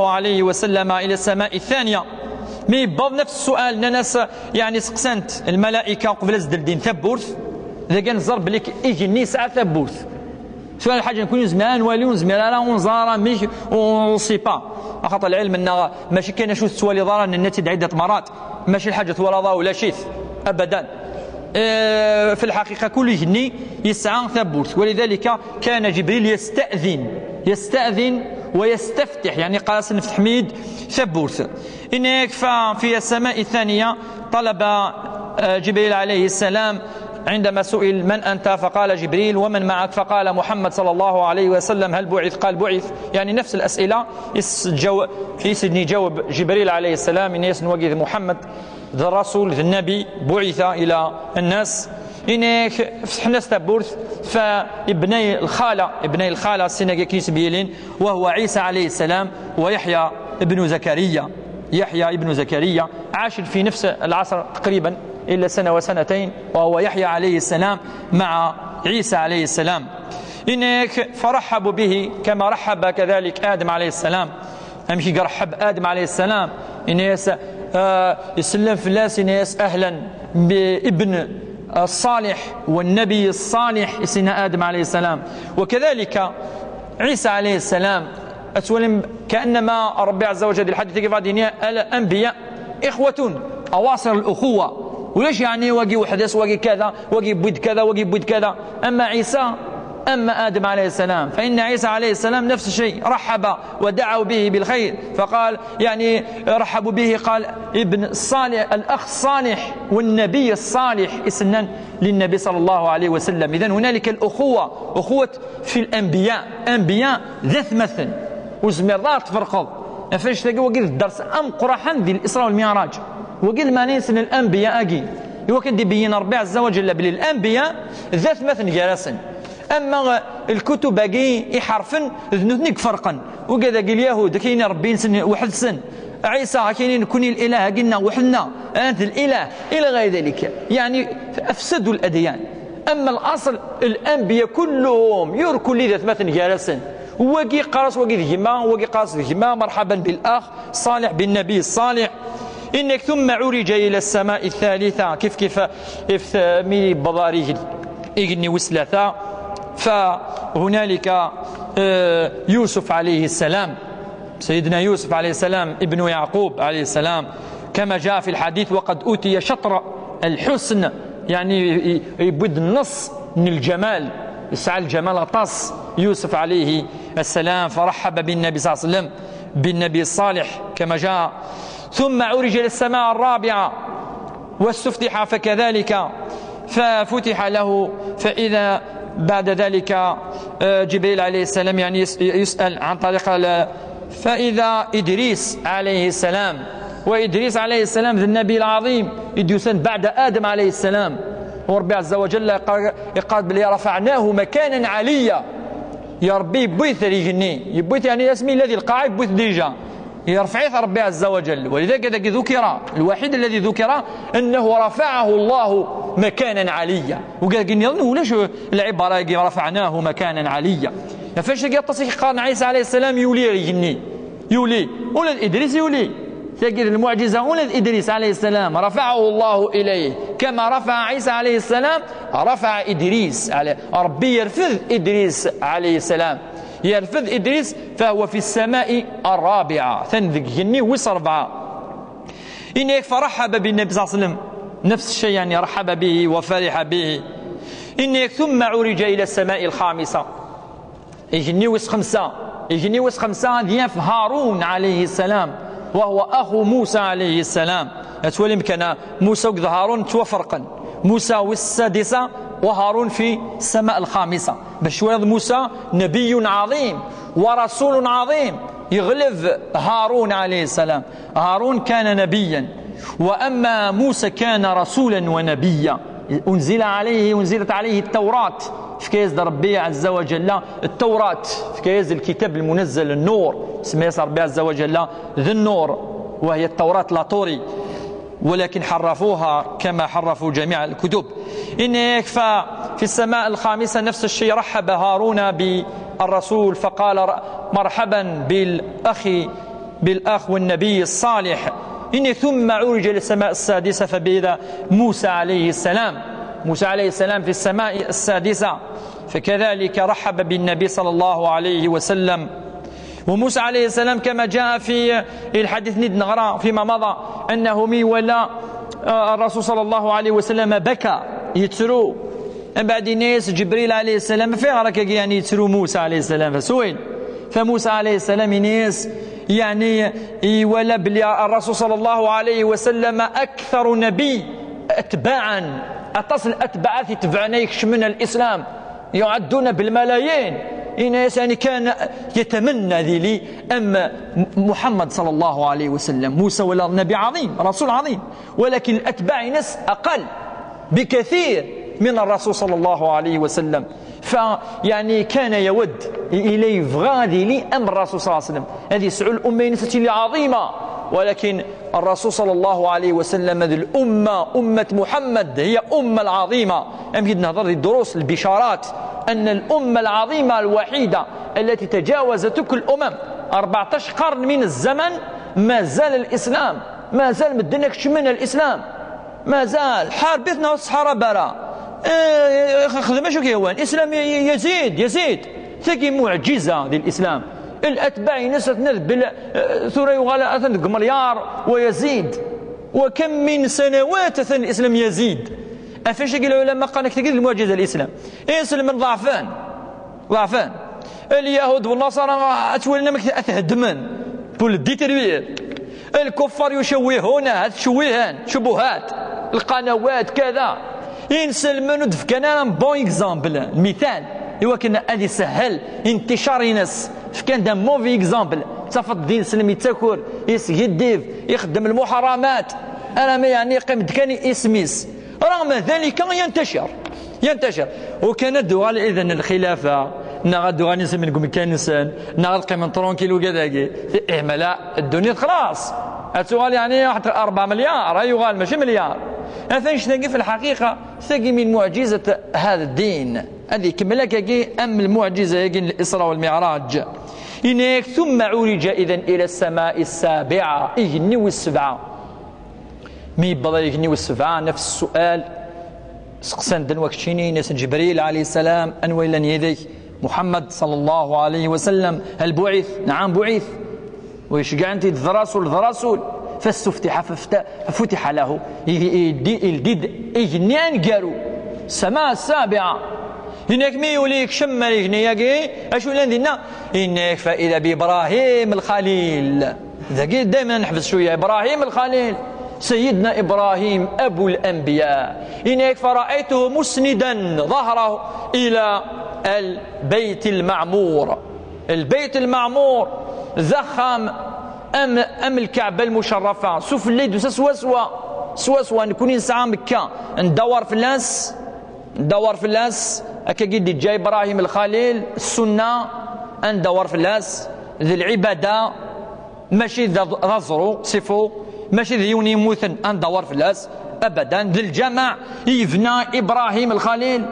عليه وسلم إلى السماء الثانية. مي باب نفس السؤال ناس يعني سقسنت الملائكة قبل زد الدين ثبورث إذا كان زرب بليك إيجني ساعة ثبورث سؤال الحاجة نكون زمان والي زمان لا ونزارا مش ونصي با خاطر العلم أنه ماشي كاين شو السؤال ضرر أن النتي عدة مرات ماشي الحاجة ولا ضا ولا شيث أبدا. في الحقيقة كل جني يسعى ثبورث، ولذلك كان جبريل يستأذن ويستفتح، يعني قال سنفتح حميد ثبورث. إنك في السماء الثانية طلب جبريل عليه السلام عندما سئل من أنت فقال جبريل ومن معك فقال محمد صلى الله عليه وسلم هل بعث قال بعث، يعني نفس الأسئلة يسدني جاوب جبريل عليه السلام إن يسن محمد ذا الرسول ذا النبي بعث إلى الناس. إنك فتحنا ثبورث فابني الخالة سنة كيس بيلين وهو عيسى عليه السلام ويحيى ابن زكريا عاش في نفس العصر تقريبا إلا سنة وسنتين، وهو يحيى عليه السلام مع عيسى عليه السلام. إنك فرحبوا به كما رحب كذلك آدم عليه السلام. أمشي رحب آدم عليه السلام إنيس يسلم في الناس إنيس أهلا بابن الصالح والنبي الصالح سيدنا آدم عليه السلام. وكذلك عيسى عليه السلام أتولم كأنما ربي عز وجل الحديث كيف الأنبياء إخوة أواصر الأخوة، وليش يعني وقي وحدث وقي كذا وقي بيد كذا وقي بيد كذا. أما عيسى أما آدم عليه السلام فإن عيسى عليه السلام نفس الشيء رحب ودعوا به بالخير، فقال يعني رحبوا به قال ابن الصالح الأخ الصالح والنبي الصالح اسنا للنبي صلى الله عليه وسلم. إذن هنالك أخوة في أنبياء ذات مثل وزمرات فرقض فاش تلقى وقيل الدرس أم قرحان ذي الإسراء والمعراج وقيل ما ننسى الأنبياء أجي يوكل دي بين ربي عز وجل بالأنبياء ذات مثل جراسا. أما الكتب باقي يحرفن ذنوتنك فرقا وكذا قال اليهود كاين ربي سن واحد سن عيسى كاين كون الإله قلنا وحنا أنت الإله إلى غير ذلك، يعني أفسدوا الأديان. أما الأصل الأنبياء كلهم يركوا لي ذات مثل جالسا وقي قرص وقي ذهما وقي قرص ذهما مرحبا بالأخ صالح بالنبي الصالح. إنك ثم عرج إلى السماء الثالثة كيف مي بضاريه إغني وسلثة. فهنالك يوسف عليه السلام سيدنا يوسف عليه السلام ابن يعقوب عليه السلام كما جاء في الحديث وقد أوتي شطر الحسن، يعني يبد النص من الجمال يسعى الجمال غطاس يوسف عليه السلام فرحب بالنبي صلى الله عليه وسلم بالنبي الصالح كما جاء. ثم عرج إلى السماء الرابعة واستفتح فكذلك ففتح له فإذا بعد ذلك جبريل عليه السلام يعني يسأل عن طريق فإذا إدريس عليه السلام وإدريس عليه السلام ذا النبي العظيم يدوسن بعد آدم عليه السلام وربي عز وجل يقال بلي رفعناه مكانا عليا. يا ربي بويث يجني يبويث يعني اسمي الذي القاعد بويث ديجا يرفعه ربي عز وجل. ولذلك ذكر الوحيد الذي ذكر أنه رفعه الله مكانا عليا وقال قلني ولاش العبارة رفعناه مكانا عليا. فاش يتصل قال عيسى عليه السلام يولي ولد إدريس يولي تجد المعجزة ولد إدريس عليه السلام رفعه الله إليه كما رفع عيسى عليه السلام رفع إدريس عليه ربي يرفض إدريس عليه السلام يرفض إدريس فهو في السماء الرابعة ثنذك جني وصربعة. إنك فرحب بالنبي صلى الله عليه وسلم نفس الشيء يعني رحب به وفرح به. إنك ثم عرج إلى السماء الخامسة يجني وس خمسة ضياف هارون عليه السلام وهو أخو موسى عليه السلام. أتولم كان موسى وهارون توفرقا موسى والسادسة وهارون في السماء الخامسة باش ولد موسى نبي عظيم ورسول عظيم يغلب هارون عليه السلام. هارون كان نبيا وأما موسى كان رسولا ونبيا أنزلت عليه التوراة في كيز ربي عز وجل التوراة في كيز الكتاب المنزل النور اسمه ربي عز وجل ذي النور وهي التوراة لا طوري ولكن حرفوها كما حرفوا جميع الكتب. إن يكفى في السماء الخامسة نفس الشيء رحب هارون بالرسول فقال مرحبا بالأخ بالأخ والنبي الصالح. ثم عرج إلى السماء السادسة فبإذا موسى عليه السلام، موسى عليه السلام في السماء السادسة، فكذلك رحب بالنبي صلى الله عليه وسلم. وموسى عليه السلام كما جاء في الحديث ند نغرى فيما مضى أنه مي ولا الرسول صلى الله عليه وسلم بكى يتسرو من بعد ناس جبريل عليه السلام في غرك يعني يتسرو موسى عليه السلام فسوين. فموسى عليه السلام ناس يعني ولا بلي الرسول صلى الله عليه وسلم أكثر نبي أتباعا، أتصل أتباعات يتبعنا يكشمنا الإسلام يعدون بالملايين. إناس يعني كان يتمنى ذي أما محمد صلى الله عليه وسلم موسى ولا نبي عظيم رسول عظيم، ولكن الأتباع ناس أقل بكثير من الرسول صلى الله عليه وسلم. فيعني كان يود إليه فغادي لي أمر الرسول صلى الله عليه وسلم هذه سعود الأمة نسة عظيمة، ولكن الرسول صلى الله عليه وسلم هذه الأمة أمة محمد هي أمة العظيمة. أمكن نهضر الدروس البشارات أن الأمة العظيمة الوحيدة التي تجاوزت كل الأمم 14 قرن من الزمن ما زال الإسلام، ما زال مدنك شمنا الإسلام، ما زال حاربتنا والصحارى برا خدمة شو كيوان الإسلام يزيد ثقي معجزة دي الإسلام. الأتباع نسة نذبل ثورة يغالى مليار ويزيد، وكم من سنوات الإسلام يزيد. أفاش يقول العلماء قال كثير المعجزة الإسلام يسلم من ضعفان اليهود والنصارى أتولنا أتهدمن بول ديتروير، الكفار يشوهون شبهات القنوات كذا ينسلمن ودف كان بون اكزامبل المثال هو كان هذه سهل انتشار الناس كان دا موفي اكزامبل صفت الدين السلمي يتاكل يسيديف يخدم المحرمات انا ما يعني قيم كان اسميس رغم ذلك ينتشر وكانت دوال اذن الخلافه نغدو غادي نسمي نقول كنسان نغلقي من ترونكيلو كذاكي اهملا الدنيا خلاص هتغال يعني واحد 4 مليار يغال ماشي مليار. فاش تلاقي في الحقيقه تلاقي من معجزه هذا الدين هذه كملك ام المعجزه يجي الاسراء والمعراج إنك ثم عرج إذن إلى السماء السابعة إجني والسبعة مي بضا إجني والسبعة نفس السؤال سقسان دن وكشيني ناس جبريل عليه السلام أنويلن يدي محمد صلى الله عليه وسلم هل بعث؟ نعم بعث ويشجع أنت الرسول فاستفتح ففتح له الديد إجني أنقروا السماء السابعة هناك مي يوليك شمر يجني أشو لندينا إنك فإذا بإبراهيم الخليل ذاكي دائما نحفظ شوية إبراهيم الخليل سيدنا إبراهيم أبو الأنبياء إنك فرأيته مسندا ظهره إلى البيت المعمور. البيت المعمور زخم أم الكعبة المشرفة سوف الليل سوا نكون إنسان مكة ندور في الناس هكا قد جاي إبراهيم الخليل السنة ندور في الناس ذي العبادة ماشي ذا زرو صفو ماشي ذي يوني موثن ندور في الناس أبدا ذي الجمع يفنى إبراهيم الخليل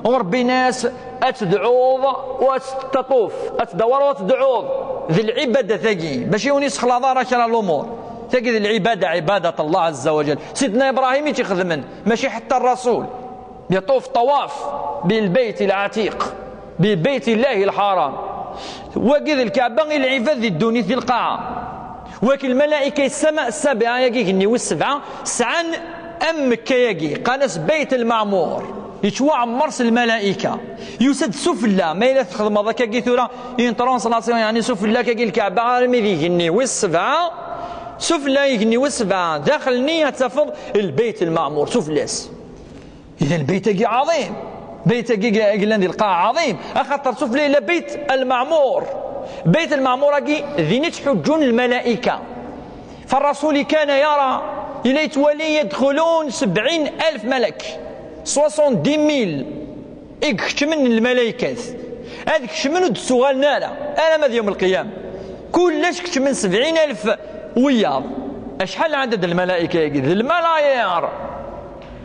وربي ناس أتدعوض وتطوف أتدور وتدعوض ذي العبادة ثقي ماشي يوني سخلاضة رشرة الأمور ثقي ذي العبادة عبادة الله عز وجل. سيدنا إبراهيم يتخدمن ماشي حتى الرسول يطوف طواف بالبيت العتيق ببيت الله الحرام وقذ الكعبة العفاذ ذي الدنيا في القاعة وكل الملائكة السماء السابعة يجي والسبعة سعن مكة يجي قانس بيت المعمور يتوع مرس الملائكة يسد سفلى ما إلا تخدم هذاك كي ثورة ينترونسلاسيون يعني سفلى كي الكعبة عالمي يجي والسبعة سفلى يجي والسبعة داخل نية تفض البيت المعمور سفلاس. إذا البيت عظيم بيت قلنا القاعة عظيم أخطر سفلي إلى بيت المعمور. بيت المعمور ذي حجون الملائكة فالرسول كان يرى إلى تولي يدخلون 70,000 ملك 70,000 من الملائكة هذيك شمن السؤال نالا أنا ماذا يوم القيامة كلش كشمن 70,000 وياض أشحال عدد الملائكة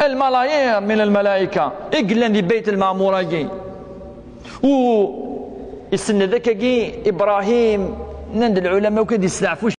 الملايير من الملائكة إقلن دي بيت المعمورة السنة ذاك إبراهيم نند العلماء وكذا يستعفوش